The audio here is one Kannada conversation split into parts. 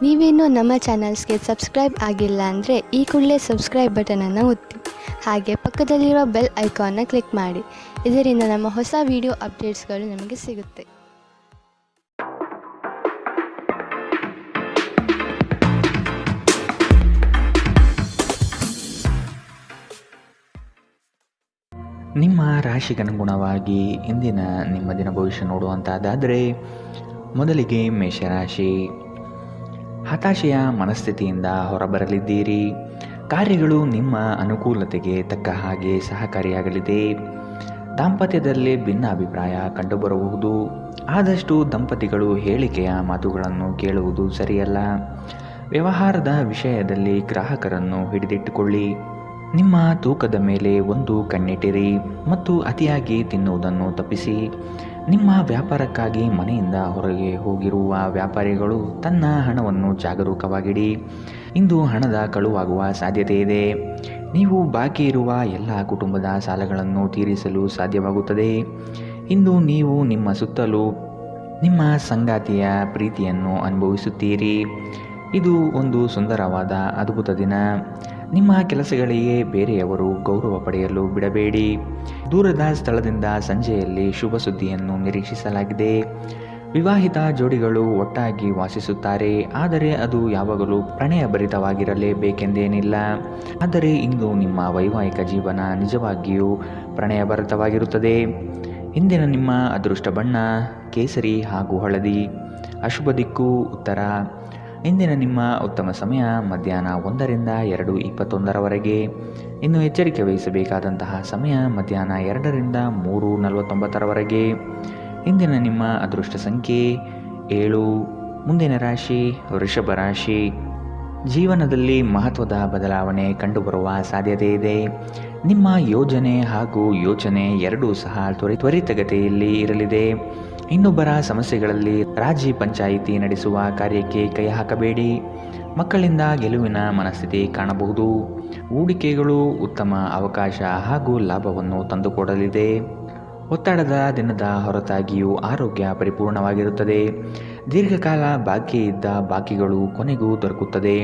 ನೀವೇನೂ ನಮ್ಮ ಚಾನಲ್ಸ್ಗೆ ಸಬ್ಸ್ಕ್ರೈಬ್ ಆಗಿಲ್ಲ ಅಂದರೆ ಈ ಕೂಡಲೇ ಸಬ್ಸ್ಕ್ರೈಬ್ ಬಟನನ್ನು ಒತ್ತಿ. ಹಾಗೆ ಪಕ್ಕದಲ್ಲಿರೋ ಬೆಲ್ ಐಕಾನ್ನ ಕ್ಲಿಕ್ ಮಾಡಿ. ಇದರಿಂದ ನಮ್ಮ ಹೊಸ ವಿಡಿಯೋ ಅಪ್ಡೇಟ್ಸ್ಗಳು ನಿಮಗೆ ಸಿಗುತ್ತೆ. ನಿಮ್ಮ ರಾಶಿಗನುಗುಣವಾಗಿ ಇಂದಿನ ನಿಮ್ಮ ದಿನ ಭವಿಷ್ಯ ನೋಡುವಂತಾದರೆ ಮೊದಲಿಗೆ ಮೇಷರಾಶಿ. ಹತಾಶೆಯ ಮನಸ್ಥಿತಿಯಿಂದ ಹೊರಬರಲಿದ್ದೀರಿ. ಕಾರ್ಯಗಳು ನಿಮ್ಮ ಅನುಕೂಲತೆಗೆ ತಕ್ಕ ಹಾಗೆ ಸಹಕಾರಿಯಾಗಲಿದೆ. ದಾಂಪತ್ಯದಲ್ಲಿ ಭಿನ್ನಾಭಿಪ್ರಾಯ ಕಂಡುಬರಬಹುದು. ಆದಷ್ಟು ದಂಪತಿಗಳು ಹೇಳಿಕೆಯ ಮಾತುಗಳನ್ನು ಕೇಳುವುದು ಸರಿಯಲ್ಲ. ವ್ಯವಹಾರದ ವಿಷಯದಲ್ಲಿ ಗ್ರಾಹಕರನ್ನು ಹಿಡಿದಿಟ್ಟುಕೊಳ್ಳಿ. ನಿಮ್ಮ ತೂಕದ ಮೇಲೆ ಒಂದು ಕಣ್ಣಿಟ್ಟಿರಿ ಮತ್ತು ಅತಿಯಾಗಿ ತಿನ್ನುವುದನ್ನು ತಪ್ಪಿಸಿ. ನಿಮ್ಮ ವ್ಯಾಪಾರಕ್ಕಾಗಿ ಮನೆಯಿಂದ ಹೊರಗೆ ಹೋಗಿರುವ ವ್ಯಾಪಾರಿಗಳು ತನ್ನ ಹಣವನ್ನು ಜಾಗರೂಕವಾಗಿಡಿ. ಇಂದು ಹಣದ ಕಳುವಾಗುವ ಸಾಧ್ಯತೆ ಇದೆ. ನೀವು ಬಾಕಿ ಇರುವ ಎಲ್ಲ ಕುಟುಂಬದ ಸಾಲಗಳನ್ನು ತೀರಿಸಲು ಸಾಧ್ಯವಾಗುತ್ತದೆ. ಇಂದು ನೀವು ನಿಮ್ಮ ಸುತ್ತಲೂ ನಿಮ್ಮ ಸಂಗಾತಿಯ ಪ್ರೀತಿಯನ್ನು ಅನುಭವಿಸುತ್ತೀರಿ. ಇದು ಒಂದು ಸುಂದರವಾದ ಅದ್ಭುತ ದಿನ. ನಿಮ್ಮ ಕೆಲಸಗಳಿಗೆ ಬೇರೆಯವರು ಗೌರವ ಪಡೆಯಲು ಬಿಡಬೇಡಿ. ದೂರದ ಸ್ಥಳದಿಂದ ಸಂಜೆಯಲ್ಲಿ ಶುಭ ಸುದ್ದಿಯನ್ನು ನಿರೀಕ್ಷಿಸಲಾಗಿದೆ. ವಿವಾಹಿತ ಜೋಡಿಗಳು ಒಟ್ಟಾಗಿ ವಾಸಿಸುತ್ತಾರೆ, ಆದರೆ ಅದು ಯಾವಾಗಲೂ ಪ್ರಣಯಭರಿತವಾಗಿರಲೇಬೇಕೆಂದೇನಿಲ್ಲ. ಆದರೆ ಇಂದು ನಿಮ್ಮ ವೈವಾಹಿಕ ಜೀವನ ನಿಜವಾಗಿಯೂ ಪ್ರಣಯಭರಿತವಾಗಿರುತ್ತದೆ. ಇಂದಿನ ನಿಮ್ಮ ಅದೃಷ್ಟ ಬಣ್ಣ ಕೇಸರಿ ಹಾಗೂ ಹಳದಿ. ಅಶುಭ ದಿಕ್ಕು ಉತ್ತರ. ಇಂದಿನ ನಿಮ್ಮ ಉತ್ತಮ ಸಮಯ ಮಧ್ಯಾಹ್ನ 1ರಿಂದ 2:21 ಇನ್ನು ಎಚ್ಚರಿಕೆ ವಹಿಸಬೇಕಾದಂತಹ ಸಮಯ ಮಧ್ಯಾಹ್ನ 2ರಿಂದ 3:49 ಇಂದಿನ ನಿಮ್ಮ ಅದೃಷ್ಟ ಸಂಖ್ಯೆ 7. ಮುಂದಿನ ರಾಶಿ ವೃಷಭ ರಾಶಿ. ಜೀವನದಲ್ಲಿ ಮಹತ್ವದ ಬದಲಾವಣೆ ಕಂಡುಬರುವ ಸಾಧ್ಯತೆ ಇದೆ. ನಿಮ್ಮ ಯೋಜನೆ ಹಾಗೂ ಯೋಚನೆ ಎರಡೂ ಸಹ ತ್ವರಿತಗತಿಯಲ್ಲಿ ಇರಲಿದೆ. ಇನ್ನೊಬ್ಬರ ಸಮಸ್ಯೆಗಳಲ್ಲಿ ರಾಜಿ ಪಂಚಾಯಿತಿ ನಡೆಸುವ ಕಾರ್ಯಕ್ಕೆ ಕೈ ಹಾಕಬೇಡಿ. ಮಕ್ಕಳಿಂದ ಗೆಲುವಿನ ಮನಸ್ಥಿತಿ ಕಾಣಬಹುದು. ಹೂಡಿಕೆಗಳು ಉತ್ತಮ ಅವಕಾಶ ಹಾಗೂ ಲಾಭವನ್ನು ತಂದುಕೊಡಲಿದೆ. ಒತ್ತಡದ ದಿನದ ಹೊರತಾಗಿಯೂ ಆರೋಗ್ಯ ಪರಿಪೂರ್ಣವಾಗಿರುತ್ತದೆ. ದೀರ್ಘಕಾಲ ಬಾಕಿ ಇದ್ದ ಬಾಕಿಗಳು ಕೊನೆಗೂ ದೊರಕುತ್ತದೆ.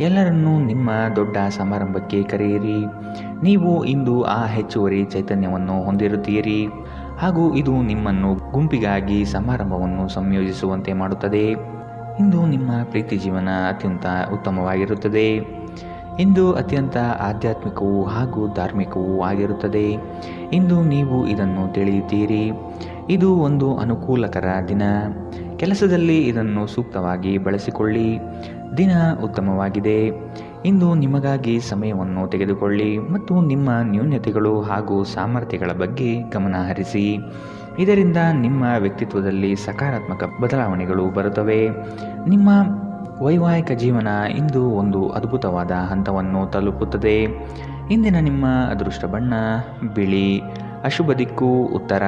ಎಲ್ಲರನ್ನೂ ನಿಮ್ಮ ದೊಡ್ಡ ಸಮಾರಂಭಕ್ಕೆ ಕರೆಯಿರಿ. ನೀವು ಇಂದು ಆ ಹೆಚ್ಚುವರಿ ಚೈತನ್ಯವನ್ನು ಹೊಂದಿರುತ್ತೀರಿ ಹಾಗೂ ಇದು ನಿಮ್ಮನ್ನು ಗುಂಪಿಗಾಗಿ ಸಮಾರಂಭವನ್ನು ಸಂಯೋಜಿಸುವಂತೆ ಮಾಡುತ್ತದೆ. ಇಂದು ನಿಮ್ಮ ಪ್ರೀತಿ ಜೀವನ ಅತ್ಯಂತ ಉತ್ತಮವಾಗಿರುತ್ತದೆ. ಇಂದು ಅತ್ಯಂತ ಆಧ್ಯಾತ್ಮಿಕವೂ ಹಾಗೂ ಧಾರ್ಮಿಕವೂ ಆಗಿರುತ್ತದೆ. ಇಂದು ನೀವು ಇದನ್ನು ತಿಳಿಯುತ್ತೀರಿ. ಇದು ಒಂದು ಅನುಕೂಲಕರ ದಿನ. ಕೆಲಸದಲ್ಲಿ ಇದನ್ನು ಸೂಕ್ತವಾಗಿ ಬಳಸಿಕೊಳ್ಳಿ. ದಿನ ಉತ್ತಮವಾಗಿದೆ. ಇಂದು ನಿಮಗಾಗಿ ಸಮಯವನ್ನು ತೆಗೆದುಕೊಳ್ಳಿ ಮತ್ತು ನಿಮ್ಮ ನ್ಯೂನತೆಗಳು ಹಾಗೂ ಸಾಮರ್ಥ್ಯಗಳ ಬಗ್ಗೆ ಗಮನ ಹರಿಸಿ. ಇದರಿಂದ ನಿಮ್ಮ ವ್ಯಕ್ತಿತ್ವದಲ್ಲಿ ಸಕಾರಾತ್ಮಕ ಬದಲಾವಣೆಗಳು ಬರುತ್ತವೆ. ನಿಮ್ಮ ವೈವಾಹಿಕ ಜೀವನ ಇಂದು ಒಂದು ಅದ್ಭುತವಾದ ಹಂತವನ್ನು ತಲುಪುತ್ತದೆ. ಇಂದಿನ ನಿಮ್ಮ ಅದೃಷ್ಟ ಬಣ್ಣ ಬಿಳಿ. ಅಶುಭ ದಿಕ್ಕು ಉತ್ತರ.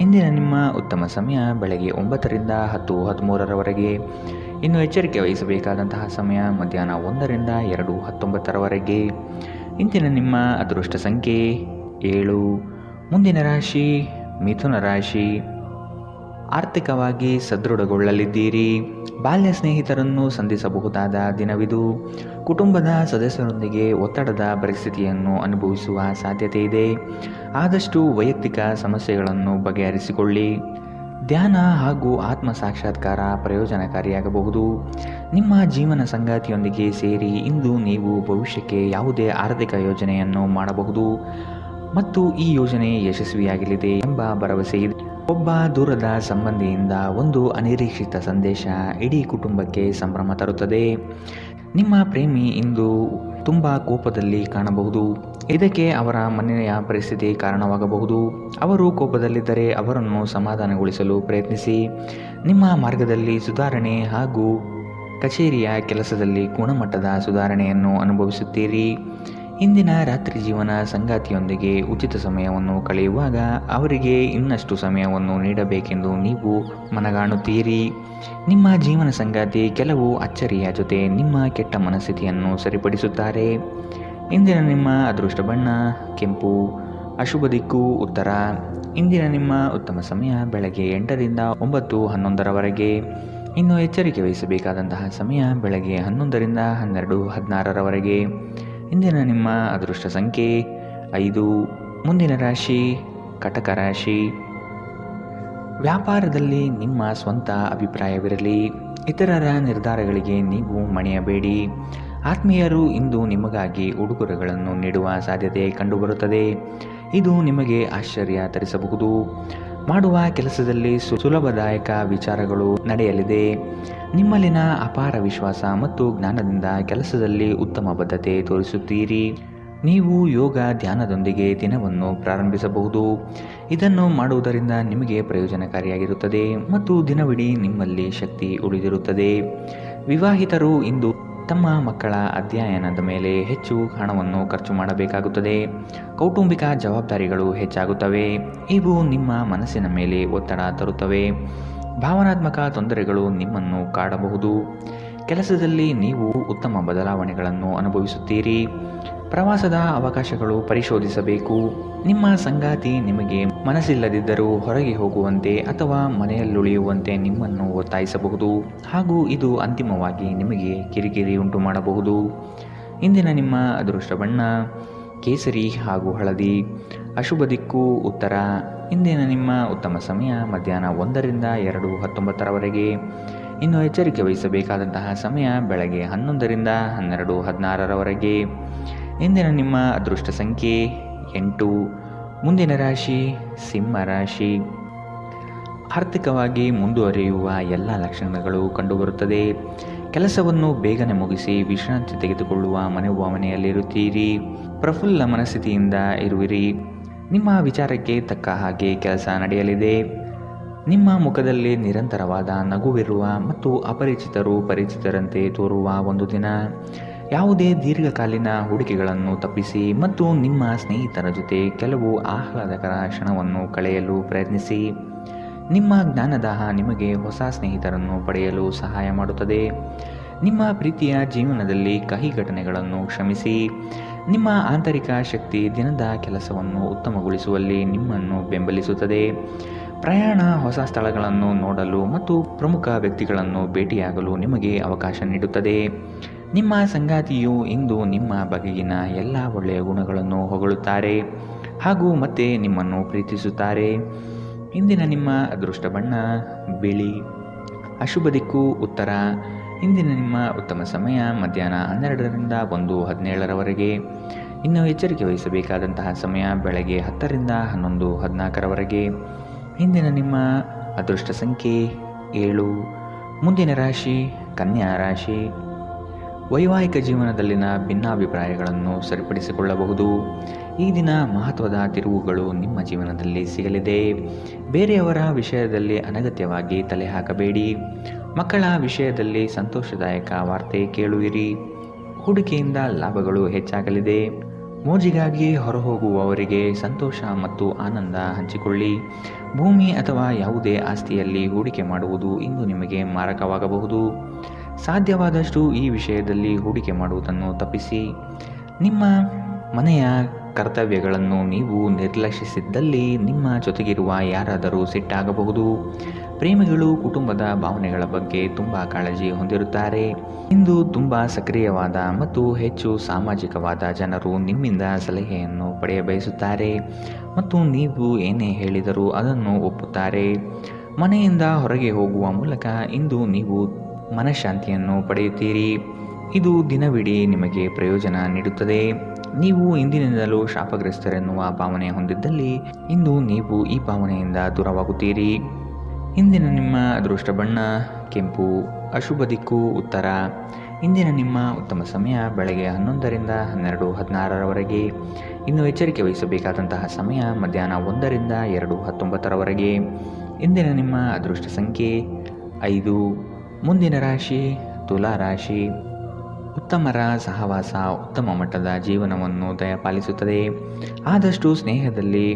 ಇಂದಿನ ನಿಮ್ಮ ಉತ್ತಮ ಸಮಯ ಬೆಳಗ್ಗೆ 9ರಿಂದ 10:13 ಇನ್ನು ಎಚ್ಚರಿಕೆ ವಹಿಸಬೇಕಾದಂತಹ ಸಮಯ ಮಧ್ಯಾಹ್ನ 1ರಿಂದ 2:19 ಇಂದಿನ ನಿಮ್ಮ ಅದೃಷ್ಟ ಸಂಖ್ಯೆ 7. ಮುಂದಿನ ರಾಶಿ ಮಿಥುನ ರಾಶಿ. ಆರ್ಥಿಕವಾಗಿ ಸದೃಢಗೊಳ್ಳಲಿದ್ದೀರಿ. ಬಾಲ್ಯ ಸ್ನೇಹಿತರನ್ನು ಸಂಧಿಸಬಹುದಾದ ದಿನವಿದು. ಕುಟುಂಬದ ಸದಸ್ಯರೊಂದಿಗೆ ಒತ್ತಡದ ಪರಿಸ್ಥಿತಿಯನ್ನು ಅನುಭವಿಸುವ ಸಾಧ್ಯತೆ ಇದೆ. ಆದಷ್ಟು ವೈಯಕ್ತಿಕ ಸಮಸ್ಯೆಗಳನ್ನು ಬಗೆಹರಿಸಿಕೊಳ್ಳಿ. ಧ್ಯಾನ ಹಾಗೂ ಆತ್ಮ ಸಾಕ್ಷಾತ್ಕಾರ ಪ್ರಯೋಜನಕಾರಿಯಾಗಬಹುದು. ನಿಮ್ಮ ಜೀವನ ಸಂಗಾತಿಯೊಂದಿಗೆ ಸೇರಿ ಇಂದು ನೀವು ಭವಿಷ್ಯಕ್ಕೆ ಯಾವುದೇ ಆರ್ಥಿಕ ಯೋಜನೆಯನ್ನು ಮಾಡಬಹುದು ಮತ್ತು ಈ ಯೋಜನೆ ಯಶಸ್ವಿಯಾಗಲಿದೆ ಎಂಬ ಭರವಸೆ ಇದೆ. ಒಬ್ಬ ದೂರದ ಸಂಬಂಧಿಯಿಂದ ಒಂದು ಅನಿರೀಕ್ಷಿತ ಸಂದೇಶ ಇಡೀ ಕುಟುಂಬಕ್ಕೆ ಸಂಭ್ರಮ ತರುತ್ತದೆ. ನಿಮ್ಮ ಪ್ರೇಮಿ ಇಂದು ತುಂಬ ಕೋಪದಲ್ಲಿ ಕಾಣಬಹುದು. ಇದಕ್ಕೆ ಅವರ ಮನೆಯ ಪರಿಸ್ಥಿತಿ ಕಾರಣವಾಗಬಹುದು. ಅವರು ಕೋಪದಲ್ಲಿದ್ದರೆ ಅವರನ್ನು ಸಮಾಧಾನಗೊಳಿಸಲು ಪ್ರಯತ್ನಿಸಿ. ನಿಮ್ಮ ಮಾರ್ಗದಲ್ಲಿ ಸುಧಾರಣೆ ಹಾಗೂ ಕಚೇರಿಯ ಕೆಲಸದಲ್ಲಿ ಗುಣಮಟ್ಟದ ಸುಧಾರಣೆಯನ್ನು ಅನುಭವಿಸುತ್ತೀರಿ. ಇಂದಿನ ರಾತ್ರಿ ಜೀವನ ಸಂಗಾತಿಯೊಂದಿಗೆ ಉಚಿತ ಸಮಯವನ್ನು ಕಳೆಯುವಾಗ ಅವರಿಗೆ ಇನ್ನಷ್ಟು ಸಮಯವನ್ನು ನೀಡಬೇಕೆಂದು ನೀವು ಮನಗಾಣುತ್ತೀರಿ. ನಿಮ್ಮ ಜೀವನ ಸಂಗಾತಿ ಕೆಲವು ಅಚ್ಚರಿಯ ಜೊತೆ ನಿಮ್ಮ ಕೆಟ್ಟ ಮನಸ್ಥಿತಿಯನ್ನು ಸರಿಪಡಿಸುತ್ತಾರೆ. ಇಂದಿನ ನಿಮ್ಮ ಅದೃಷ್ಟ ಬಣ್ಣ ಕೆಂಪು. ಅಶುಭ ದಿಕ್ಕು ಉತ್ತರ. ಇಂದಿನ ನಿಮ್ಮ ಉತ್ತಮ ಸಮಯ ಬೆಳಗ್ಗೆ 8ರಿಂದ 9:11 ಇನ್ನು ಎಚ್ಚರಿಕೆ ವಹಿಸಬೇಕಾದಂತಹ ಸಮಯ ಬೆಳಗ್ಗೆ 11ರಿಂದ 12:16ರವರೆಗೆ. ಇಂದಿನ ನಿಮ್ಮ ಅದೃಷ್ಟ ಸಂಖ್ಯೆ 5. ಮುಂದಿನ ರಾಶಿ ಕಟಕ ರಾಶಿ. ವ್ಯಾಪಾರದಲ್ಲಿ ನಿಮ್ಮ ಸ್ವಂತ ಅಭಿಪ್ರಾಯವಿರಲಿ. ಇತರರ ನಿರ್ಧಾರಗಳಿಗೆ ನೀವು ಮಣಿಯಬೇಡಿ. ಆತ್ಮೀಯರು ಇಂದು ನಿಮಗಾಗಿ ಉಡುಗೊರೆಗಳನ್ನು ನೀಡುವ ಸಾಧ್ಯತೆ ಕಂಡುಬರುತ್ತದೆ. ಇದು ನಿಮಗೆ ಆಶ್ಚರ್ಯ ತರಿಸಬಹುದು. ಮಾಡುವ ಕೆಲಸದಲ್ಲಿ ಸುಲಭದಾಯಕ ವಿಚಾರಗಳು ನಡೆಯಲಿದೆ. ನಿಮ್ಮಲ್ಲಿನ ಅಪಾರ ವಿಶ್ವಾಸ ಮತ್ತು ಜ್ಞಾನದಿಂದ ಕೆಲಸದಲ್ಲಿ ಉತ್ತಮ ಬದ್ಧತೆ ತೋರಿಸುತ್ತೀರಿ. ನೀವು ಯೋಗ ಧ್ಯಾನದೊಂದಿಗೆ ದಿನವನ್ನು ಪ್ರಾರಂಭಿಸಬಹುದು. ಇದನ್ನು ಮಾಡುವುದರಿಂದ ನಿಮಗೆ ಪ್ರಯೋಜನಕಾರಿಯಾಗಿರುತ್ತದೆ ಮತ್ತು ದಿನವಿಡೀ ನಿಮ್ಮಲ್ಲಿ ಶಕ್ತಿ ಉಳಿದಿರುತ್ತದೆ. ವಿವಾಹಿತರು ಇಂದು ತಮ್ಮ ಮಕ್ಕಳ ಅಧ್ಯಯನದ ಮೇಲೆ ಹೆಚ್ಚು ಹಣವನ್ನು ಖರ್ಚು ಮಾಡಬೇಕಾಗುತ್ತದೆ. ಕೌಟುಂಬಿಕ ಜವಾಬ್ದಾರಿಗಳು ಹೆಚ್ಚಾಗುತ್ತವೆ. ಇವು ನಿಮ್ಮ ಮನಸ್ಸಿನ ಮೇಲೆ ಒತ್ತಡ ತರುತ್ತವೆ. ಭಾವನಾತ್ಮಕ ತೊಂದರೆಗಳು ನಿಮ್ಮನ್ನು ಕಾಡಬಹುದು. ಕೆಲಸದಲ್ಲಿ ನೀವು ಉತ್ತಮ ಬದಲಾವಣೆಗಳನ್ನು ಅನುಭವಿಸುತ್ತೀರಿ. ಪ್ರವಾಸದ ಅವಕಾಶಗಳು ಪರಿಶೋಧಿಸಬೇಕು. ನಿಮ್ಮ ಸಂಗಾತಿ ನಿಮಗೆ ಮನಸ್ಸಿಲ್ಲದಿದ್ದರೂ ಹೊರಗೆ ಹೋಗುವಂತೆ ಅಥವಾ ಮನೆಯಲ್ಲುಳಿಯುವಂತೆ ನಿಮ್ಮನ್ನು ಒತ್ತಾಯಿಸಬಹುದು ಹಾಗೂ ಇದು ಅಂತಿಮವಾಗಿ ನಿಮಗೆ ಕಿರಿಕಿರಿ ಉಂಟು ಮಾಡಬಹುದು. ಇಂದಿನ ನಿಮ್ಮ ಅದೃಷ್ಟ ಬಣ್ಣ ಕೇಸರಿ ಹಾಗೂ ಹಳದಿ. ಅಶುಭ ದಿಕ್ಕು ಉತ್ತರ. ಇಂದಿನ ನಿಮ್ಮ ಉತ್ತಮ ಸಮಯ ಮಧ್ಯಾಹ್ನ 1ರಿಂದ 2:19ರವರೆಗೆ. ಇನ್ನು ಎಚ್ಚರಿಕೆ ವಹಿಸಬೇಕಾದಂತಹ ಸಮಯ ಬೆಳಗ್ಗೆ 11ರಿಂದ 12:16ರವರೆಗೆ. ಇಂದಿನ ನಿಮ್ಮ ಅದೃಷ್ಟ ಸಂಖ್ಯೆ 8. ಮುಂದಿನ ರಾಶಿ ಸಿಂಹ ರಾಶಿ. ಆರ್ಥಿಕವಾಗಿ ಮುಂದುವರಿಯುವ ಎಲ್ಲ ಲಕ್ಷಣಗಳು ಕಂಡುಬರುತ್ತದೆ. ಕೆಲಸವನ್ನು ಬೇಗನೆ ಮುಗಿಸಿ ವಿಶ್ರಾಂತಿ ತೆಗೆದುಕೊಳ್ಳುವ ಮನೋಭಾವನೆಯಲ್ಲಿರುತ್ತೀರಿ. ಪ್ರಫುಲ್ಲ ಮನಸ್ಥಿತಿಯಿಂದ ಇರುವಿರಿ. ನಿಮ್ಮ ವಿಚಾರಕ್ಕೆ ತಕ್ಕ ಹಾಗೆ ಕೆಲಸ ನಡೆಯಲಿದೆ. ನಿಮ್ಮ ಮುಖದಲ್ಲಿ ನಿರಂತರವಾದ ನಗುವಿರುವ ಮತ್ತು ಅಪರಿಚಿತರು ಪರಿಚಿತರಂತೆ ತೋರುವ ಒಂದು ದಿನ. ಯಾವುದೇ ದೀರ್ಘಕಾಲೀನ ಹೂಡಿಕೆಗಳನ್ನು ತಪ್ಪಿಸಿ ಮತ್ತು ನಿಮ್ಮ ಸ್ನೇಹಿತರ ಜೊತೆ ಕೆಲವು ಆಹ್ಲಾದಕರ ಕ್ಷಣವನ್ನು ಕಳೆಯಲು ಪ್ರಯತ್ನಿಸಿ. ನಿಮ್ಮ ಜ್ಞಾನದಾಹ ನಿಮಗೆ ಹೊಸ ಸ್ನೇಹಿತರನ್ನು ಪಡೆಯಲು ಸಹಾಯ ಮಾಡುತ್ತದೆ. ನಿಮ್ಮ ಪ್ರೀತಿಯ ಜೀವನದಲ್ಲಿ ಕಹಿ ಘಟನೆಗಳನ್ನು ಕ್ಷಮಿಸಿ. ನಿಮ್ಮ ಆಂತರಿಕ ಶಕ್ತಿ ದಿನದ ಕೆಲಸವನ್ನು ಉತ್ತಮಗೊಳಿಸುವಲ್ಲಿ ನಿಮ್ಮನ್ನು ಬೆಂಬಲಿಸುತ್ತದೆ. ಪ್ರಯಾಣ ಹೊಸ ಸ್ಥಳಗಳನ್ನು ನೋಡಲು ಮತ್ತು ಪ್ರಮುಖ ವ್ಯಕ್ತಿಗಳನ್ನು ಭೇಟಿಯಾಗಲು ನಿಮಗೆ ಅವಕಾಶ ನೀಡುತ್ತದೆ. ನಿಮ್ಮ ಸಂಗಾತಿಯು ಇಂದು ನಿಮ್ಮ ಬಗೆಗಿನ ಎಲ್ಲ ಒಳ್ಳೆಯ ಗುಣಗಳನ್ನು ಹೊಗಳುತ್ತಾರೆ ಹಾಗೂ ಮತ್ತೆ ನಿಮ್ಮನ್ನು ಪ್ರೀತಿಸುತ್ತಾರೆ. ಇಂದಿನ ನಿಮ್ಮ ಅದೃಷ್ಟ ಬಣ್ಣ ಬಿಳಿ. ಅಶುಭ ದಿಕ್ಕು ಉತ್ತರ. ಇಂದಿನ ನಿಮ್ಮ ಉತ್ತಮ ಸಮಯ ಮಧ್ಯಾಹ್ನ 12ರಿಂದ 1:17ರವರೆಗೆ. ಇನ್ನು ಎಚ್ಚರಿಕೆ ವಹಿಸಬೇಕಾದಂತಹ ಸಮಯ ಬೆಳಗ್ಗೆ 10ರಿಂದ 11:14ರವರೆಗೆ. ಇಂದಿನ ನಿಮ್ಮ ಅದೃಷ್ಟ ಸಂಖ್ಯೆ 7. ಮುಂದಿನ ರಾಶಿ ಕನ್ಯಾ ರಾಶಿ. ವೈವಾಹಿಕ ಜೀವನದಲ್ಲಿನ ಭಿನ್ನಾಭಿಪ್ರಾಯಗಳನ್ನು ಸರಿಪಡಿಸಿಕೊಳ್ಳಬಹುದು. ಈ ದಿನ ಮಹತ್ವದ ತಿರುವುಗಳು ನಿಮ್ಮ ಜೀವನದಲ್ಲಿ ಸಿಗಲಿದೆ. ಬೇರೆಯವರ ವಿಷಯದಲ್ಲಿ ಅನಗತ್ಯವಾಗಿ ತಲೆ ಹಾಕಬೇಡಿ. ಮಕ್ಕಳ ವಿಷಯದಲ್ಲಿ ಸಂತೋಷದಾಯಕ ವಾರ್ತೆ ಕೇಳುವಿರಿ. ಹೂಡಿಕೆಯಿಂದ ಲಾಭಗಳು ಹೆಚ್ಚಾಗಲಿದೆ. ಮೋಜಿಗಾಗಿ ಹೊರಹೋಗುವವರಿಗೆ ಸಂತೋಷ ಮತ್ತು ಆನಂದ ಹಂಚಿಕೊಳ್ಳಿ. ಭೂಮಿ ಅಥವಾ ಯಾವುದೇ ಆಸ್ತಿಯಲ್ಲಿ ಹೂಡಿಕೆ ಮಾಡುವುದು ಇಂದು ನಿಮಗೆ ಮಾರಕವಾಗಬಹುದು. ಸಾಧ್ಯವಾದಷ್ಟು ಈ ವಿಷಯದಲ್ಲಿ ಹೂಡಿಕೆ ಮಾಡುವುದನ್ನು ತಪ್ಪಿಸಿ. ನಿಮ್ಮ ಮನೆಯ ಕರ್ತವ್ಯಗಳನ್ನು ನೀವು ನಿರ್ಲಕ್ಷಿಸಿದ್ದಲ್ಲಿ ನಿಮ್ಮ ಜೊತೆಗಿರುವ ಯಾರಾದರೂ ಸಿಟ್ಟಾಗಬಹುದು. ಪ್ರೇಮಿಗಳು ಕುಟುಂಬದ ಭಾವನೆಗಳ ಬಗ್ಗೆ ತುಂಬ ಕಾಳಜಿ ಹೊಂದಿರುತ್ತಾರೆ. ಇಂದು ತುಂಬ ಸಕ್ರಿಯವಾದ ಮತ್ತು ಹೆಚ್ಚು ಸಾಮಾಜಿಕವಾದ ಜನರು ನಿಮ್ಮಿಂದ ಸಲಹೆಯನ್ನು ಪಡೆಯಬಯಸುತ್ತಾರೆ ಮತ್ತು ನೀವು ಏನೇ ಹೇಳಿದರೂ ಅದನ್ನು ಒಪ್ಪುತ್ತಾರೆ. ಮನೆಯಿಂದ ಹೊರಗೆ ಹೋಗುವ ಮೂಲಕ ಇಂದು ನೀವು ಮನಃಶಾಂತಿಯನ್ನು ಪಡೆಯುತ್ತೀರಿ. ಇದು ದಿನವಿಡೀ ನಿಮಗೆ ಪ್ರಯೋಜನ ನೀಡುತ್ತದೆ. ನೀವು ಇಂದಿನಿಂದಲೂ ಶಾಪಗ್ರಸ್ತರೆನ್ನುವ ಭಾವನೆ ಹೊಂದಿದ್ದಲ್ಲಿ ಇಂದು ನೀವು ಈ ಭಾವನೆಯಿಂದ ದೂರವಾಗುತ್ತೀರಿ. ಇಂದಿನ ನಿಮ್ಮ ಅದೃಷ್ಟ ಬಣ್ಣ ಕೆಂಪು. ಅಶುಭ ದಿಕ್ಕು ಉತ್ತರ. ಇಂದಿನ ನಿಮ್ಮ ಉತ್ತಮ ಸಮಯ ಬೆಳಗ್ಗೆ 11ರಿಂದ 12:16ರವರೆಗೆ. ಇನ್ನು ಎಚ್ಚರಿಕೆ ವಹಿಸಬೇಕಾದಂತಹ ಸಮಯ ಮಧ್ಯಾಹ್ನ 1ರಿಂದ 2:19ರವರೆಗೆ. ಇಂದಿನ ನಿಮ್ಮ ಅದೃಷ್ಟ ಸಂಖ್ಯೆ 5. ಮುಂದಿನ ರಾಶಿ ತುಲಾ ರಾಶಿ. ಉತ್ತಮರ ಸಹವಾಸ ಉತ್ತಮ ಮಟ್ಟದ ಜೀವನವನ್ನು ದಯಪಾಲಿಸುತ್ತದೆ. ಆದಷ್ಟು ಸ್ನೇಹದಲ್ಲಿ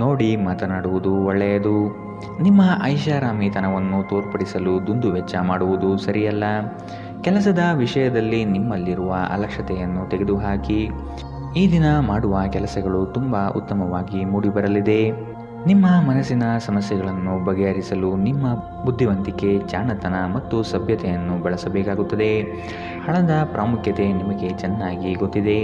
ನೋಡಿ ಮಾತನಾಡುವುದು ಒಳ್ಳೆಯದು. ನಿಮ್ಮ ಐಷಾರಾಮಿತನವನ್ನು ತೋರ್ಪಡಿಸಲು ದುಂದುವೆಚ್ಚ ಮಾಡುವುದು ಸರಿಯಲ್ಲ. ಕೆಲಸದ ವಿಷಯದಲ್ಲಿ ನಿಮ್ಮಲ್ಲಿರುವ ಅಲಕ್ಷ್ಯತೆಯನ್ನು ತೆಗೆದುಹಾಕಿ. ಈ ದಿನ ಮಾಡುವ ಕೆಲಸಗಳು ತುಂಬ ಉತ್ತಮವಾಗಿ ಮೂಡಿಬರಲಿದೆ. ನಿಮ್ಮ ಮನಸ್ಸಿನ ಸಮಸ್ಯೆಗಳನ್ನು ಬಗೆಹರಿಸಲು ನಿಮ್ಮ ಬುದ್ಧಿವಂತಿಕೆ, ಜಾಣತನ ಮತ್ತು ಸಭ್ಯತೆಯನ್ನು ಬಳಸಬೇಕಾಗುತ್ತದೆ. ಹಣದ ಪ್ರಾಮುಖ್ಯತೆ ನಿಮಗೆ ಚೆನ್ನಾಗಿ ಗೊತ್ತಿದೆ.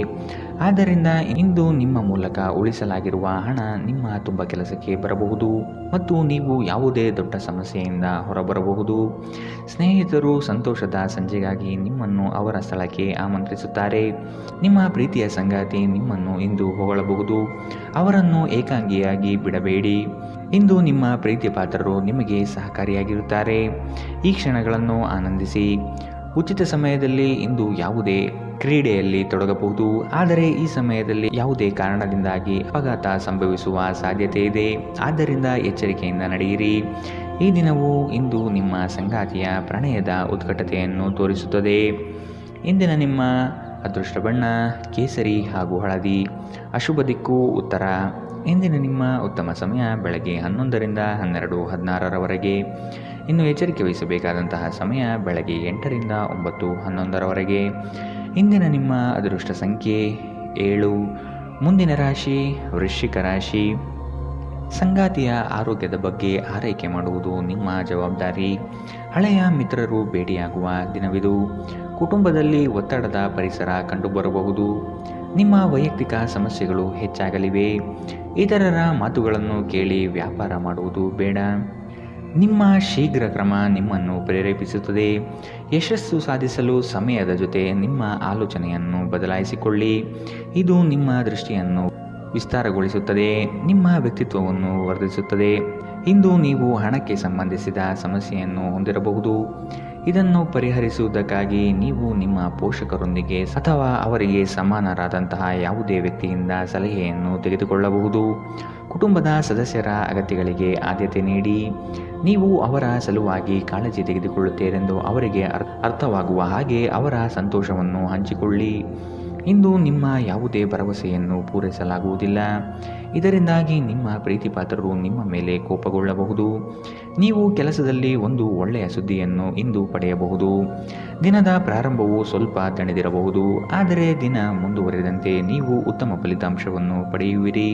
ಆದ್ದರಿಂದ ಇಂದು ನಿಮ್ಮ ಮೂಲಕ ಉಳಿಸಲಾಗಿರುವ ಹಣ ನಿಮ್ಮ ತುಂಬ ಕೆಲಸಕ್ಕೆ ಬರಬಹುದು ಮತ್ತು ನೀವು ಯಾವುದೇ ದೊಡ್ಡ ಸಮಸ್ಯೆಯಿಂದ ಹೊರಬರಬಹುದು. ಸ್ನೇಹಿತರು ಸಂತೋಷದ ಸಂಜೆಗಾಗಿ ನಿಮ್ಮನ್ನು ಅವರ ಸ್ಥಳಕ್ಕೆ ಆಮಂತ್ರಿಸುತ್ತಾರೆ. ನಿಮ್ಮ ಪ್ರೀತಿಯ ಸಂಗಾತಿ ನಿಮ್ಮನ್ನು ಇಂದು ಹೊಗಳಬಹುದು. ಅವರನ್ನು ಏಕಾಂಗಿಯಾಗಿ ಬಿಡಬೇಡಿ. ಇಂದು ನಿಮ್ಮ ಪ್ರೀತಿ ಪಾತ್ರರು ನಿಮಗೆ ಸಹಕಾರಿಯಾಗಿರುತ್ತಾರೆ. ಈ ಕ್ಷಣಗಳನ್ನು ಆನಂದಿಸಿ. ಉಚಿತ ಸಮಯದಲ್ಲಿ ಇಂದು ಯಾವುದೇ ಕ್ರೀಡೆಯಲ್ಲಿ ತೊಡಗಬಹುದು, ಆದರೆ ಈ ಸಮಯದಲ್ಲಿ ಯಾವುದೇ ಕಾರಣದಿಂದಾಗಿ ಅಪಘಾತ ಸಂಭವಿಸುವ ಸಾಧ್ಯತೆ ಇದೆ. ಆದ್ದರಿಂದ ಎಚ್ಚರಿಕೆಯಿಂದ ನಡೆಯಿರಿ. ಈ ದಿನವು ಇಂದು ನಿಮ್ಮ ಸಂಗಾತಿಯ ಪ್ರಣಯದ ಉತ್ಕಟತೆಯನ್ನು ತೋರಿಸುತ್ತದೆ. ಇಂದಿನ ನಿಮ್ಮ ಅದೃಷ್ಟ ಬಣ್ಣ ಕೇಸರಿ ಹಾಗೂ ಹಳದಿ. ಅಶುಭ ದಿಕ್ಕು ಉತ್ತರ. ಇಂದಿನ ನಿಮ್ಮ ಉತ್ತಮ ಸಮಯ ಬೆಳಗ್ಗೆ 11ರಿಂದ 12:16ರವರೆಗೆ. ಇನ್ನು ಎಚ್ಚರಿಕೆ ವಹಿಸಬೇಕಾದಂತಹ ಸಮಯ ಬೆಳಗ್ಗೆ 8ರಿಂದ 9:11ರವರೆಗೆ. ಇಂದಿನ ನಿಮ್ಮ ಅದೃಷ್ಟ ಸಂಖ್ಯೆ 7. ಮುಂದಿನ ರಾಶಿ ವೃಶ್ಚಿಕ ರಾಶಿ. ಸಂಗಾತಿಯ ಆರೋಗ್ಯದ ಬಗ್ಗೆ ಆರೈಕೆ ಮಾಡುವುದು ನಿಮ್ಮ ಜವಾಬ್ದಾರಿ. ಹಳೆಯ ಮಿತ್ರರು ಭೇಟಿಯಾಗುವ ದಿನವಿದು. ಕುಟುಂಬದಲ್ಲಿ ಒತ್ತಡದ ಪರಿಸರ ಕಂಡುಬರಬಹುದು. ನಿಮ್ಮ ವೈಯಕ್ತಿಕ ಸಮಸ್ಯೆಗಳು ಹೆಚ್ಚಾಗಲಿವೆ. ಇತರರ ಮಾತುಗಳನ್ನು ಕೇಳಿ ವ್ಯಾಪಾರ ಮಾಡುವುದು ಬೇಡ. ನಿಮ್ಮ ಶೀಘ್ರ ಕ್ರಮ ನಿಮ್ಮನ್ನು ಪ್ರೇರೇಪಿಸುತ್ತದೆ. ಯಶಸ್ಸು ಸಾಧಿಸಲು ಸಮಯದ ಜೊತೆ ನಿಮ್ಮ ಆಲೋಚನೆಯನ್ನು ಬದಲಾಯಿಸಿಕೊಳ್ಳಿ. ಇದು ನಿಮ್ಮ ದೃಷ್ಟಿಯನ್ನು ವಿಸ್ತಾರಗೊಳಿಸುತ್ತದೆ, ನಿಮ್ಮ ವ್ಯಕ್ತಿತ್ವವನ್ನು ವರ್ಧಿಸುತ್ತದೆ. ಇಂದು ನೀವು ಹಣಕ್ಕೆ ಸಂಬಂಧಿಸಿದ ಸಮಸ್ಯೆಯನ್ನು ಹೊಂದಿರಬಹುದು. ಇದನ್ನು ಪರಿಹರಿಸುವುದಕ್ಕಾಗಿ ನೀವು ನಿಮ್ಮ ಪೋಷಕರೊಂದಿಗೆ ಅಥವಾ ಅವರಿಗೆ ಸಮಾನರಾದಂತಹ ಯಾವುದೇ ವ್ಯಕ್ತಿಯಿಂದ ಸಲಹೆಯನ್ನು ತೆಗೆದುಕೊಳ್ಳಬಹುದು. ಕುಟುಂಬದ ಸದಸ್ಯರ ಅಗತ್ಯಗಳಿಗೆ ಆದ್ಯತೆ ನೀಡಿ. ನೀವು ಅವರ ಸಲುವಾಗಿ ಕಾಳಜಿ ತೆಗೆದುಕೊಳ್ಳುತ್ತೀರೆಂದು ಅವರಿಗೆ ಅರ್ಥವಾಗುವ ಹಾಗೆ ಅವರ ಸಂತೋಷವನ್ನು ಹಂಚಿಕೊಳ್ಳಿ. ಇಂದು ನಿಮ್ಮ ಯಾವುದೇ ಭರವಸೆಯನ್ನು ಪೂರೈಸಲಾಗುವುದಿಲ್ಲ. ಇದರಿಂದಾಗಿ ನಿಮ್ಮ ಪ್ರೀತಿಪಾತ್ರರು ನಿಮ್ಮ ಮೇಲೆ ಕೋಪಗೊಳ್ಳಬಹುದು. ನೀವು ಕೆಲಸದಲ್ಲಿ ಒಂದು ಒಳ್ಳೆಯ ಸುದ್ದಿಯನ್ನು ಇಂದು ಪಡೆಯಬಹುದು. ದಿನದ ಪ್ರಾರಂಭವು ಸ್ವಲ್ಪ ದಣಿದಿರಬಹುದು, ಆದರೆ ದಿನ ಮುಂದುವರೆದಂತೆ ನೀವು ಉತ್ತಮ ಫಲಿತಾಂಶವನ್ನು ಪಡೆಯುವಿರಿ.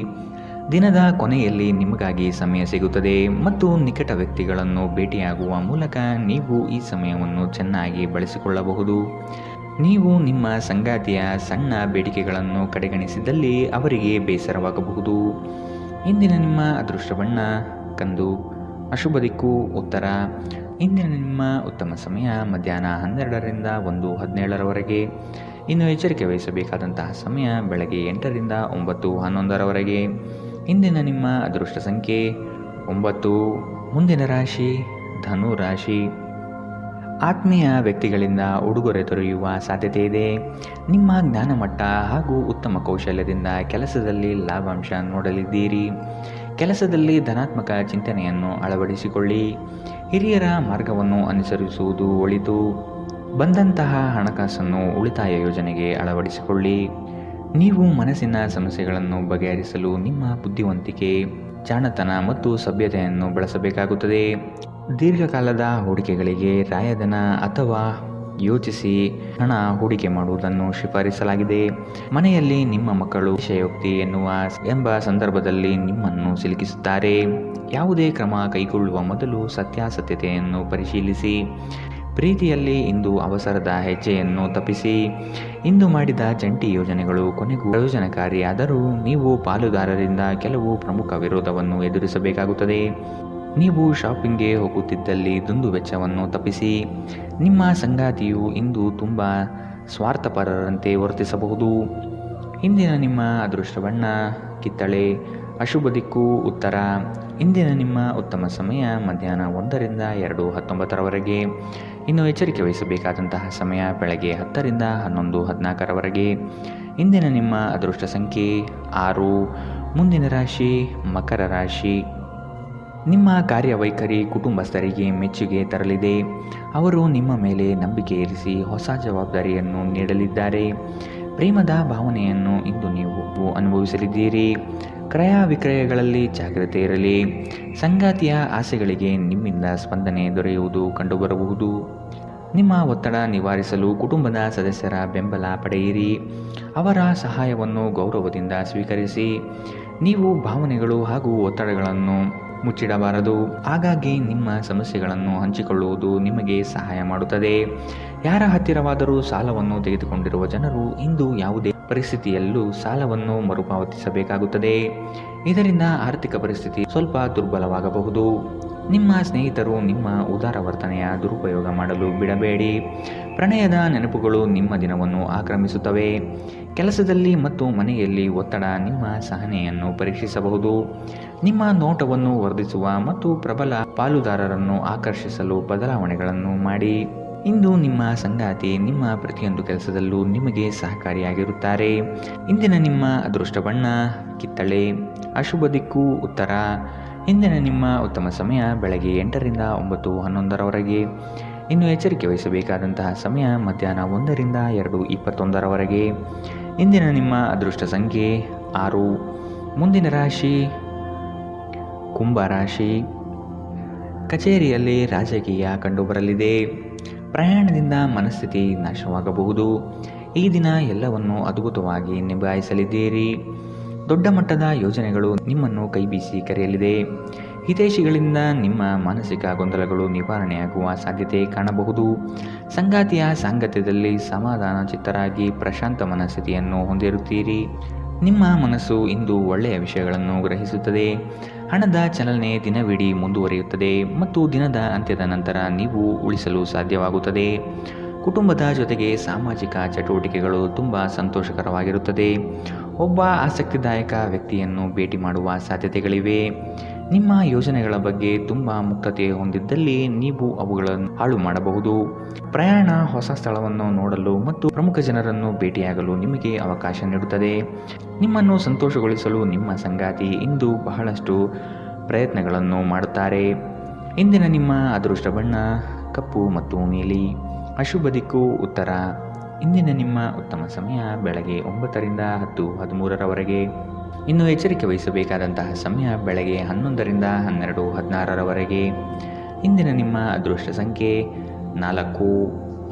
ದಿನದ ಕೊನೆಯಲ್ಲಿ ನಿಮಗಾಗಿ ಸಮಯ ಸಿಗುತ್ತದೆ ಮತ್ತು ನಿಕಟ ವ್ಯಕ್ತಿಗಳನ್ನು ಭೇಟಿಯಾಗುವ ಮೂಲಕ ನೀವು ಈ ಸಮಯವನ್ನು ಚೆನ್ನಾಗಿ ಬಳಸಿಕೊಳ್ಳಬಹುದು. ನೀವು ನಿಮ್ಮ ಸಂಗಾತಿಯ ಸಣ್ಣ ಬೇಡಿಕೆಗಳನ್ನು ಕಡೆಗಣಿಸಿದಲ್ಲಿ ಅವರಿಗೆ ಬೇಸರವಾಗಬಹುದು. ಇಂದಿನ ನಿಮ್ಮ ಅದೃಷ್ಟ ಬಣ್ಣ ಕಂದು. ಅಶುಭ ದಿಕ್ಕು ಉತ್ತರ. ಇಂದಿನ ನಿಮ್ಮ ಉತ್ತಮ ಸಮಯ ಮಧ್ಯಾಹ್ನ 12ರಿಂದ 1:17ರವರೆಗೆ. ಇನ್ನು ಎಚ್ಚರಿಕೆ ವಹಿಸಬೇಕಾದಂತಹ ಸಮಯ ಬೆಳಗ್ಗೆ 8ರಿಂದ 9:11ರವರೆಗೆ. ಇಂದಿನ ನಿಮ್ಮ ಅದೃಷ್ಟ ಸಂಖ್ಯೆ 9. ಮುಂದಿನ ರಾಶಿ ಧನು ರಾಶಿ. ಆತ್ಮೀಯ ವ್ಯಕ್ತಿಗಳಿಂದ ಉಡುಗೊರೆ ದೊರೆಯುವ ಸಾಧ್ಯತೆ ಇದೆ. ನಿಮ್ಮ ಜ್ಞಾನಮಟ್ಟ ಹಾಗೂ ಉತ್ತಮ ಕೌಶಲ್ಯದಿಂದ ಕೆಲಸದಲ್ಲಿ ಲಾಭಾಂಶ ನೋಡಲಿದ್ದೀರಿ. ಕೆಲಸದಲ್ಲಿ ಧನಾತ್ಮಕ ಚಿಂತನೆಯನ್ನು ಅಳವಡಿಸಿಕೊಳ್ಳಿ. ಹಿರಿಯರ ಮಾರ್ಗವನ್ನು ಅನುಸರಿಸುವುದು ಒಳಿತು. ಬಂದಂತಹ ಹಣಕಾಸನ್ನು ಉಳಿತಾಯ ಯೋಜನೆಗೆ ಅಳವಡಿಸಿಕೊಳ್ಳಿ. ನೀವು ಮನಸ್ಸಿನ ಸಮಸ್ಯೆಗಳನ್ನು ಬಗೆಹರಿಸಲು ನಿಮ್ಮ ಬುದ್ಧಿವಂತಿಕೆ, ಜಾಣತನ ಮತ್ತು ಸಭ್ಯತೆಯನ್ನು ಬಳಸಬೇಕಾಗುತ್ತದೆ. ದೀರ್ಘಕಾಲದ ಹೂಡಿಕೆಗಳಿಗೆ ರಾಯಧನ ಅಥವಾ ಯೋಚಿಸಿ ಹಣ ಹೂಡಿಕೆ ಮಾಡುವುದನ್ನು ಶಿಫಾರಿಸಲಾಗಿದೆ. ಮನೆಯಲ್ಲಿ ನಿಮ್ಮ ಮಕ್ಕಳು ವಿಷಯೋಕ್ತಿ ಎಂಬ ಸಂದರ್ಭದಲ್ಲಿ ನಿಮ್ಮನ್ನು ಸಿಲುಕಿಸುತ್ತಾರೆ. ಯಾವುದೇ ಕ್ರಮ ಕೈಗೊಳ್ಳುವ ಮೊದಲು ಸತ್ಯಾಸತ್ಯತೆಯನ್ನು ಪರಿಶೀಲಿಸಿ. ಪ್ರೀತಿಯಲ್ಲಿ ಇಂದು ಅವಸರದ ಹೆಜ್ಜೆಯನ್ನು ತಪ್ಪಿಸಿ. ಇಂದು ಮಾಡಿದ ಜಂಟಿ ಯೋಜನೆಗಳು ಕೊನೆಗೂ ಪ್ರಯೋಜನಕಾರಿಯಾದರೂ ನೀವು ಪಾಲುದಾರರಿಂದ ಕೆಲವು ಪ್ರಮುಖ ವಿರೋಧವನ್ನು ಎದುರಿಸಬೇಕಾಗುತ್ತದೆ. ನೀವು ಶಾಪಿಂಗ್ಗೆ ಹೋಗುತ್ತಿದ್ದಲ್ಲಿ ದುಂದು ವೆಚ್ಚವನ್ನು ತಪ್ಪಿಸಿ. ನಿಮ್ಮ ಸಂಗಾತಿಯು ಇಂದು ತುಂಬ ಸ್ವಾರ್ಥಪರರಂತೆ ವರ್ತಿಸಬಹುದು. ಇಂದಿನ ನಿಮ್ಮ ಅದೃಷ್ಟ ಬಣ್ಣ ಕಿತ್ತಳೆ. ಅಶುಭ ದಿಕ್ಕು ಉತ್ತರ. ಇಂದಿನ ನಿಮ್ಮ ಉತ್ತಮ ಸಮಯ ಮಧ್ಯಾಹ್ನ 1ರಿಂದ 2:19ರವರೆಗೆ. ಇನ್ನು ಎಚ್ಚರಿಕೆ ವಹಿಸಬೇಕಾದಂತಹ ಸಮಯ ಬೆಳಗ್ಗೆ 10ರಿಂದ 11:14ರವರೆಗೆ. ಇಂದಿನ ನಿಮ್ಮ ಅದೃಷ್ಟ ಸಂಖ್ಯೆ 6. ಮುಂದಿನ ರಾಶಿ ಮಕರ ರಾಶಿ. ನಿಮ್ಮ ಕಾರ್ಯವೈಖರಿ ಕುಟುಂಬಸ್ಥರಿಗೆ ಮೆಚ್ಚುಗೆ ತರಲಿದೆ. ಅವರು ನಿಮ್ಮ ಮೇಲೆ ನಂಬಿಕೆ ಇರಿಸಿ ಹೊಸ ಜವಾಬ್ದಾರಿಯನ್ನು ನೀಡಲಿದ್ದಾರೆ. ಪ್ರೇಮದ ಭಾವನೆಯನ್ನು ಇಂದು ನೀವು ಅನುಭವಿಸಲಿದ್ದೀರಿ. ಕ್ರಯ ವಿಕ್ರಯಗಳಲ್ಲಿ ಜಾಗ್ರತೆ ಇರಲಿ. ಸಂಗಾತಿಯ ಆಸೆಗಳಿಗೆ ನಿಮ್ಮಿಂದ ಸ್ಪಂದನೆ ದೊರೆಯುವುದು ಕಂಡುಬರಬಹುದು. ನಿಮ್ಮ ಒತ್ತಡ ನಿವಾರಿಸಲು ಕುಟುಂಬದ ಸದಸ್ಯರ ಬೆಂಬಲ ಪಡೆಯಿರಿ. ಅವರ ಸಹಾಯವನ್ನು ಗೌರವದಿಂದ ಸ್ವೀಕರಿಸಿ. ನೀವು ಭಾವನೆಗಳು ಹಾಗೂ ಒತ್ತಡಗಳನ್ನು ಮುಚ್ಚಿಡಬಾರದು. ಹಾಗಾಗಿ ನಿಮ್ಮ ಸಮಸ್ಯೆಗಳನ್ನು ಹಂಚಿಕೊಳ್ಳುವುದು ನಿಮಗೆ ಸಹಾಯ ಮಾಡುತ್ತದೆ. ಯಾರ ಹತ್ತಿರವಾದರೂ ಸಾಲವನ್ನು ತೆಗೆದುಕೊಂಡಿರುವ ಜನರು ಇಂದು ಯಾವುದೇ ಪರಿಸ್ಥಿತಿಯಲ್ಲೂ ಸಾಲವನ್ನು ಮರುಪಾವತಿಸಬೇಕಾಗುತ್ತದೆ. ಇದರಿಂದ ಆರ್ಥಿಕ ಪರಿಸ್ಥಿತಿ ಸ್ವಲ್ಪ ದುರ್ಬಲವಾಗಬಹುದು. ನಿಮ್ಮ ಸ್ನೇಹಿತರು ನಿಮ್ಮ ಉದಾರ ವರ್ತನೆಯ ದುರುಪಯೋಗ ಮಾಡಲು ಬಿಡಬೇಡಿ. ಪ್ರಣಯದ ನೆನಪುಗಳು ನಿಮ್ಮ ದಿನವನ್ನು ಆಕ್ರಮಿಸುತ್ತವೆ. ಕೆಲಸದಲ್ಲಿ ಮತ್ತು ಮನೆಯಲ್ಲಿ ಒತ್ತಡ ನಿಮ್ಮ ಸಹನೆಯನ್ನು ಪರೀಕ್ಷಿಸಬಹುದು. ನಿಮ್ಮ ನೋಟವನ್ನು ವರ್ಧಿಸುವ ಮತ್ತು ಪ್ರಬಲ ಪಾಲುದಾರರನ್ನು ಆಕರ್ಷಿಸಲು ಬದಲಾವಣೆಗಳನ್ನು ಮಾಡಿ. ಇಂದು ನಿಮ್ಮ ಸಂಗಾತಿ ನಿಮ್ಮ ಪ್ರತಿಯೊಂದು ಕೆಲಸದಲ್ಲೂ ನಿಮಗೆ ಸಹಕಾರಿಯಾಗಿರುತ್ತಾರೆ. ಇಂದಿನ ನಿಮ್ಮ ಅದೃಷ್ಟ ಬಣ್ಣ ಕಿತ್ತಳೆ. ಅಶುಭ ದಿಕ್ಕು ಉತ್ತರ. ಇಂದಿನ ನಿಮ್ಮ ಉತ್ತಮ ಸಮಯ ಬೆಳಗ್ಗೆ 8ರಿಂದ 9:11ರವರೆಗೆ. ಇನ್ನು ಎಚ್ಚರಿಕೆ ವಹಿಸಬೇಕಾದಂತಹ ಸಮಯ ಮಧ್ಯಾಹ್ನ 1ರಿಂದ 2:21ರವರೆಗೆ. ಇಂದಿನ ನಿಮ್ಮ ಅದೃಷ್ಟ ಸಂಖ್ಯೆ 6. ಮುಂದಿನ ರಾಶಿ ಕುಂಭ ರಾಶಿ. ಕಚೇರಿಯಲ್ಲಿ ರಾಜಕೀಯ ಕಂಡುಬರಲಿದೆ. ಪ್ರಯಾಣದಿಂದ ಮನಸ್ಥಿತಿ ನಾಶವಾಗಬಹುದು. ಈ ದಿನ ಎಲ್ಲವನ್ನು ಅದ್ಭುತವಾಗಿ ನಿಭಾಯಿಸಲಿದ್ದೀರಿ. ದೊಡ್ಡ ಮಟ್ಟದ ಯೋಜನೆಗಳು ನಿಮ್ಮನ್ನು ಕೈಬೀಸಿ ಕರೆಯಲಿದೆ. ಹಿತೈಷಿಗಳಿಂದ ನಿಮ್ಮ ಮಾನಸಿಕ ಗೊಂದಲಗಳು ನಿವಾರಣೆಯಾಗುವ ಸಾಧ್ಯತೆ ಕಾಣಬಹುದು. ಸಂಗಾತಿಯ ಸಾಂಗತ್ಯದಲ್ಲಿ ಸಮಾಧಾನ ಚಿತ್ತರಾಗಿ ಪ್ರಶಾಂತ ಮನಸ್ಥಿತಿಯನ್ನು ಹೊಂದಿರುತ್ತೀರಿ. ನಿಮ್ಮ ಮನಸ್ಸು ಇಂದು ಒಳ್ಳೆಯ ವಿಷಯಗಳನ್ನು ಗ್ರಹಿಸುತ್ತದೆ. ಹಣದ ಚಲನೆ ದಿನವಿಡೀ ಮುಂದುವರಿಯುತ್ತದೆ ಮತ್ತು ದಿನದ ಅಂತ್ಯದ ನಂತರ ನೀವು ಉಳಿಸಲು ಸಾಧ್ಯವಾಗುತ್ತದೆ. ಕುಟುಂಬದ ಜೊತೆಗೆ ಸಾಮಾಜಿಕ ಚಟುವಟಿಕೆಗಳು ತುಂಬ ಸಂತೋಷಕರವಾಗಿರುತ್ತದೆ. ಒಬ್ಬ ಆಸಕ್ತಿದಾಯಕ ವ್ಯಕ್ತಿಯನ್ನು ಭೇಟಿ ಮಾಡುವ ಸಾಧ್ಯತೆಗಳಿವೆ. ನಿಮ್ಮ ಯೋಜನೆಗಳ ಬಗ್ಗೆ ತುಂಬ ಮುಕ್ತತೆ ಹೊಂದಿದ್ದಲ್ಲಿ ನೀವು ಅವುಗಳನ್ನು ಹಾಳು ಮಾಡಬಹುದು. ಪ್ರಯಾಣ ಹೊಸ ಸ್ಥಳವನ್ನು ನೋಡಲು ಮತ್ತು ಪ್ರಮುಖ ಜನರನ್ನು ಭೇಟಿಯಾಗಲು ನಿಮಗೆ ಅವಕಾಶ ನೀಡುತ್ತದೆ. ನಿಮ್ಮನ್ನು ಸಂತೋಷಗೊಳಿಸಲು ನಿಮ್ಮ ಸಂಗಾತಿ ಇಂದು ಬಹಳಷ್ಟು ಪ್ರಯತ್ನಗಳನ್ನು ಮಾಡುತ್ತಾರೆ. ಇಂದಿನ ನಿಮ್ಮ ಅದೃಷ್ಟ ಬಣ್ಣ ಕಪ್ಪು ಮತ್ತು ನೀಲಿ. ಅಶುಭ ದಿಕ್ಕು ಉತ್ತರ. ಇಂದಿನ ನಿಮ್ಮ ಉತ್ತಮ ಸಮಯ ಬೆಳಗ್ಗೆ 9ರಿಂದ 10:13ರವರೆಗೆ. ಇನ್ನು ಎಚ್ಚರಿಕೆ ವಹಿಸಬೇಕಾದಂತಹ ಸಮಯ ಬೆಳಗ್ಗೆ 11ರಿಂದ 12:16ರವರೆಗೆ. ಇಂದಿನ ನಿಮ್ಮ ಅದೃಷ್ಟ ಸಂಖ್ಯೆ 4.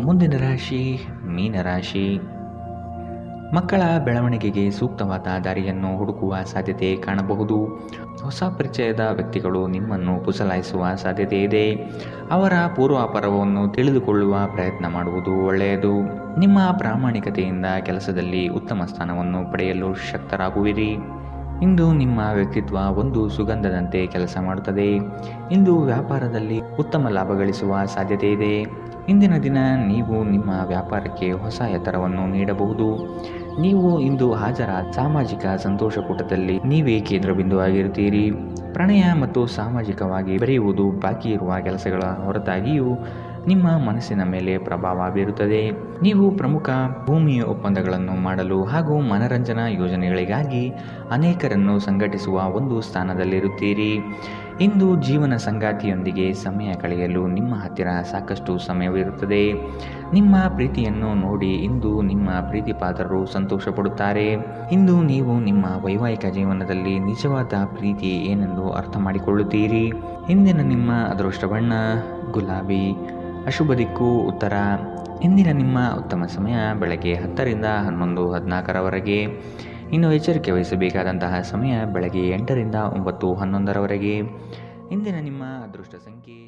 ಮುಂದಿನ ರಾಶಿ ಮೀನರಾಶಿ. ಮಕ್ಕಳ ಬೆಳವಣಿಗೆಗೆ ಸೂಕ್ತವಾದ ದಾರಿಯನ್ನು ಹುಡುಕುವ ಸಾಧ್ಯತೆ ಕಾಣಬಹುದು. ಹೊಸ ಪರಿಚಯದ ವ್ಯಕ್ತಿಗಳು ನಿಮ್ಮನ್ನು ಪುಸಲಾಯಿಸುವ ಸಾಧ್ಯತೆ ಇದೆ. ಅವರ ಪೂರ್ವಾಪರವನ್ನು ತಿಳಿದುಕೊಳ್ಳುವ ಪ್ರಯತ್ನ ಮಾಡುವುದು ಒಳ್ಳೆಯದು. ನಿಮ್ಮ ಪ್ರಾಮಾಣಿಕತೆಯಿಂದ ಕೆಲಸದಲ್ಲಿ ಉತ್ತಮ ಸ್ಥಾನವನ್ನು ಪಡೆಯಲು ಶಕ್ತರಾಗುವಿರಿ. ಇಂದು ನಿಮ್ಮ ವ್ಯಕ್ತಿತ್ವ ಒಂದು ಸುಗಂಧದಂತೆ ಕೆಲಸ ಮಾಡುತ್ತದೆ. ಇಂದು ವ್ಯಾಪಾರದಲ್ಲಿ ಉತ್ತಮ ಲಾಭ ಗಳಿಸುವ ಸಾಧ್ಯತೆ ಇದೆ. ಇಂದಿನ ದಿನ ನೀವು ನಿಮ್ಮ ವ್ಯಾಪಾರಕ್ಕೆ ಹೊಸ ಎತ್ತರವನ್ನು ನೀಡಬಹುದು. ನೀವು ಇಂದು ಹಾಜರಾದ ಸಾಮಾಜಿಕ ಸಂತೋಷಕೂಟದಲ್ಲಿ ನೀವೇ ಕೇಂದ್ರಬಿಂದುವಾಗಿರುತ್ತೀರಿ. ಪ್ರಣಯ ಮತ್ತು ಸಾಮಾಜಿಕವಾಗಿ ಬೆರೆಯುವುದು ಬಾಕಿ ಇರುವ ಕೆಲಸಗಳ ಹೊರತಾಗಿಯೂ ನಿಮ್ಮ ಮನಸ್ಸಿನ ಮೇಲೆ ಪ್ರಭಾವ ಬೀರುತ್ತದೆ. ನೀವು ಪ್ರಮುಖ ಭೂಮಿ ಒಪ್ಪಂದಗಳನ್ನು ಮಾಡಲು ಹಾಗೂ ಮನರಂಜನಾ ಯೋಜನೆಗಳಿಗಾಗಿ ಅನೇಕರನ್ನು ಸಂಘಟಿಸುವ ಒಂದು ಸ್ಥಾನದಲ್ಲಿರುತ್ತೀರಿ. ಇಂದು ಜೀವನ ಸಂಗಾತಿಯೊಂದಿಗೆ ಸಮಯ ಕಳೆಯಲು ನಿಮ್ಮ ಹತ್ತಿರ ಸಾಕಷ್ಟು ಸಮಯವಿರುತ್ತದೆ. ನಿಮ್ಮ ಪ್ರೀತಿಯನ್ನು ನೋಡಿ ಇಂದು ನಿಮ್ಮ ಪ್ರೀತಿಪಾತ್ರರು ಸಂತೋಷಪಡುತ್ತಾರೆ. ಇಂದು ನೀವು ನಿಮ್ಮ ವೈವಾಹಿಕ ಜೀವನದಲ್ಲಿ ನಿಜವಾದ ಪ್ರೀತಿ ಏನೆಂದು ಅರ್ಥ ಮಾಡಿಕೊಳ್ಳುತ್ತೀರಿ. ಇಂದಿನ ನಿಮ್ಮ ಅದೃಷ್ಟ ಬಣ್ಣ ಗುಲಾಬಿ. ಅಶುಭ ದಿಕ್ಕು ಉತ್ತರ. ಇಂದಿನ ನಿಮ್ಮ ಉತ್ತಮ ಸಮಯ ಬೆಳಗ್ಗೆ 10ರಿಂದ 11:14ರವರೆಗೆ. ಇನ್ನು ಎಚ್ಚರಿಕೆ ವಹಿಸಬೇಕಾದಂತಹ ಸಮಯ ಬೆಳಗ್ಗೆ 8ರಿಂದ 9:11ರವರೆಗೆ. ಇಂದಿನ ನಿಮ್ಮ ಅದೃಷ್ಟ ಸಂಖ್ಯೆ